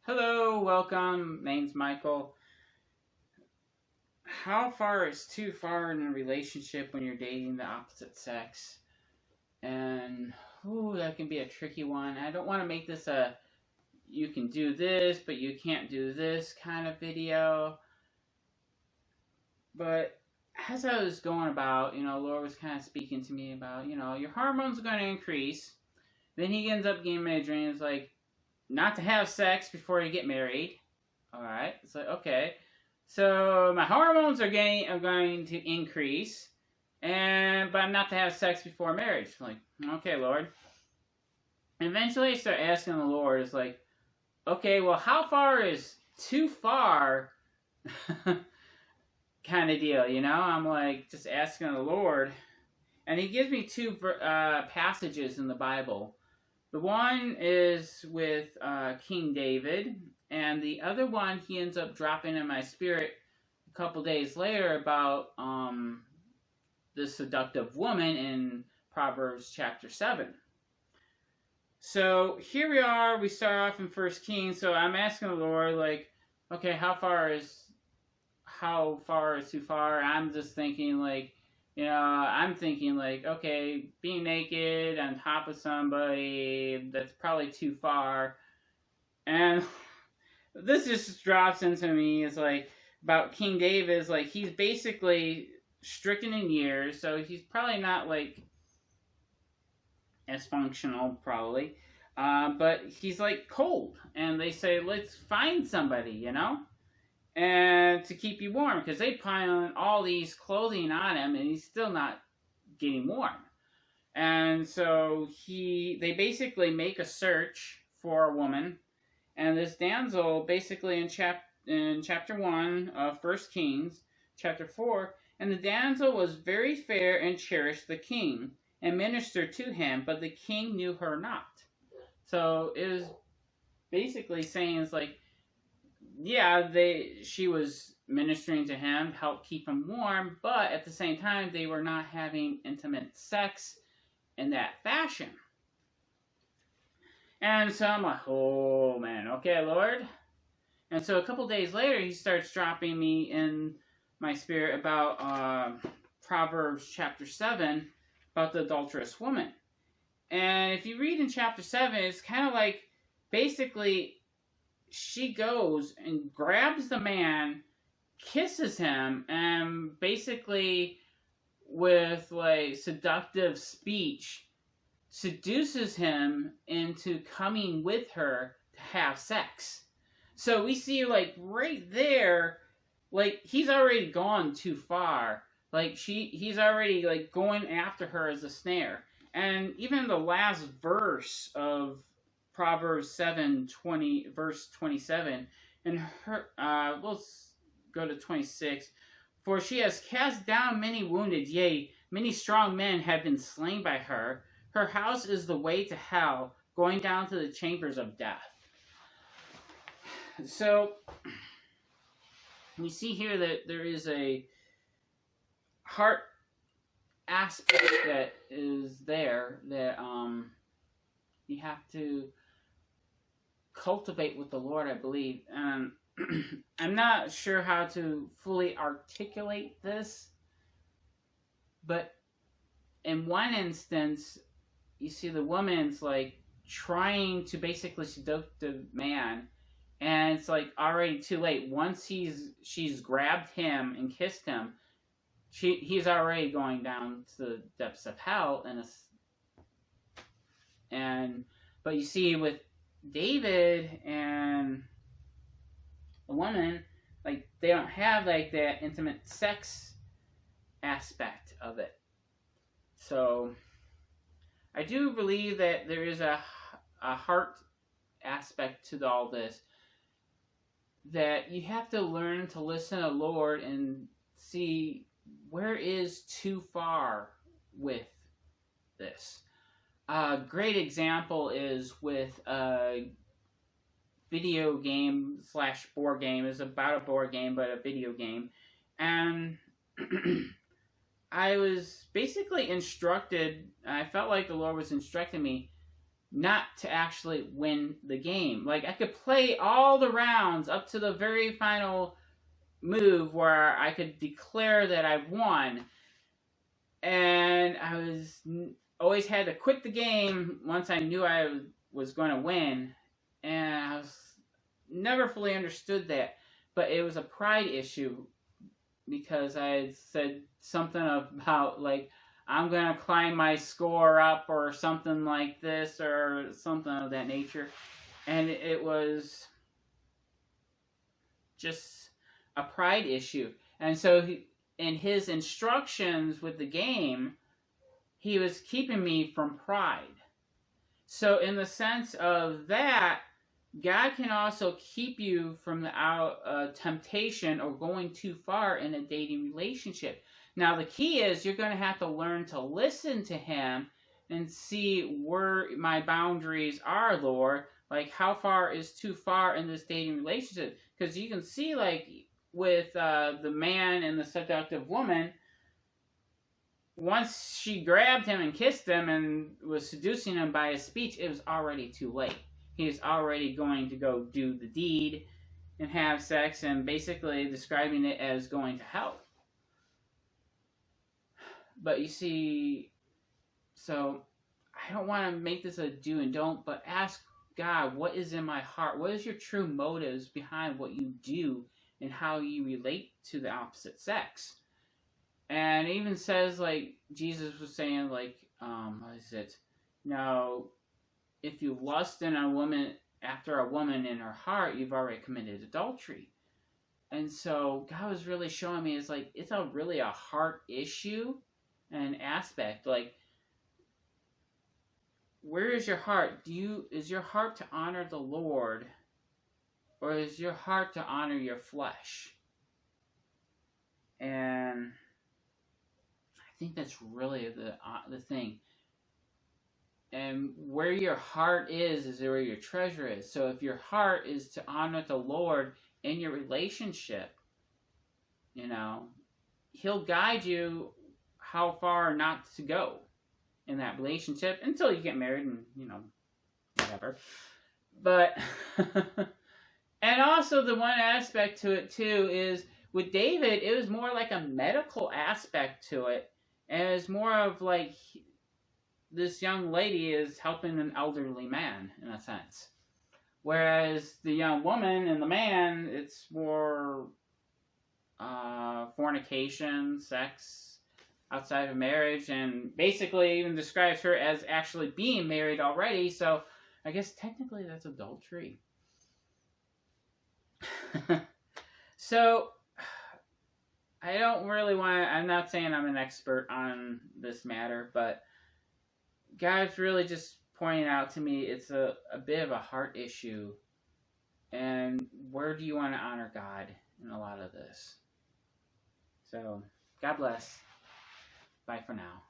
Hello, welcome. Name's Michael. How far is too far in a relationship when you're dating the opposite sex? And that can be a tricky one. I don't want to make this a you can do this, but you can't do this kind of video. But as I was going about, Laura was kind of speaking to me about, your hormones are going to increase. Then he ends up getting me a dream. It's like, not to have sex before you get married. All right. It's like, okay. So my hormones are going to increase, but I'm not to have sex before marriage. I'm like, okay, Lord. And eventually I start asking the Lord, it's like, okay, well, how far is too far kind of deal, I'm like, just asking the Lord. And he gives me two passages in the Bible. The one is with King David, and the other one he ends up dropping in my spirit a couple days later about the seductive woman in Proverbs chapter 7. So here we are, we start off in 1 Kings, so I'm asking the Lord, like, okay, how far is too far? I'm just thinking, like, okay, being naked on top of somebody, that's probably too far. And this just drops into me, is like, about King David, is like, he's basically stricken in years, so he's probably not, like, as functional, probably. But he's, like, cold. And they say, let's find somebody, and to keep you warm, because they pile on all these clothing on him, and he's still not getting warm. And so they basically make a search for a woman, and this damsel, basically in chapter 1 of 1 Kings, chapter 4, and the damsel was very fair and cherished the king, and ministered to him, but the king knew her not. So it was basically saying, it's like, yeah, she was ministering to him, helped keep him warm, but at the same time, they were not having intimate sex in that fashion. And so I'm like, oh man, okay, Lord. And so a couple days later, he starts dropping me in my spirit about Proverbs chapter 7, about the adulterous woman. And if you read in chapter 7, it's kind of like, basically, she goes and grabs the man, kisses him, and basically with like seductive speech seduces him into coming with her to have sex. So we see, like, right there, like, he's already gone too far. Like, he's already, like, going after her as a snare. And even the last verse of Proverbs 7:20, verse 27, and we'll go to 26. For she has cast down many wounded, yea, many strong men have been slain by her. Her house is the way to hell, going down to the chambers of death. So we see here that there is a heart aspect that is there that you have to cultivate with the Lord, I believe. And I'm not sure how to fully articulate this, but in one instance, you see the woman's like trying to basically seduce the man, and it's like already too late. Once she's grabbed him and kissed him, he's already going down to the depths of hell, but you see with David and a woman, like, they don't have like that intimate sex aspect of it. So I do believe that there is a heart aspect to all this, that you have to learn to listen to the Lord and see where is too far with this. A great example is with a video game / board game. It's about a board game, but a video game. And I was basically instructed, I felt like the Lord was instructing me, not to actually win the game. Like, I could play all the rounds up to the very final move where I could declare that I've won, and I was always had to quit the game once I knew I was going to win, and I was never fully understood that. But it was a pride issue because I had said something about, like, I'm going to climb my score up or something like this or something of that nature. And it was just a pride issue. And so in his instructions with the game, he was keeping me from pride. So in the sense of that, God can also keep you from the temptation or going too far in a dating relationship. Now, the key is you're going to have to learn to listen to him and see where my boundaries are, Lord. Like, how far is too far in this dating relationship? Because you can see, like, with the man and the seductive woman, once she grabbed him and kissed him and was seducing him by his speech, it was already too late. He's already going to go do the deed and have sex, and basically describing it as going to hell. But you see, so I don't want to make this a do and don't, but ask God, what is in my heart? What is your true motives behind what you do and how you relate to the opposite sex? And it even says, like, Jesus was saying, like, what is it? Now, if you lust in a woman after a woman in her heart, you've already committed adultery. And so God was really showing me, it's like, it's really a heart issue and aspect. Like, where is your heart? Is your heart to honor the Lord, or is your heart to honor your flesh? And I think that's really the thing. And where your heart is where your treasure is. So if your heart is to honor the Lord in your relationship, he'll guide you how far not to go in that relationship until you get married and, whatever. But, and also the one aspect to it too is with David, it was more like a medical aspect to it. And it was more of like, this young lady is helping an elderly man, in a sense. Whereas the young woman and the man, it's more fornication, sex outside of marriage, and basically even describes her as actually being married already, so I guess technically that's adultery. So, I don't really I'm not saying I'm an expert on this matter, but God's really just pointing out to me it's a bit of a heart issue. And where do you want to honor God in a lot of this? So, God bless. Bye for now.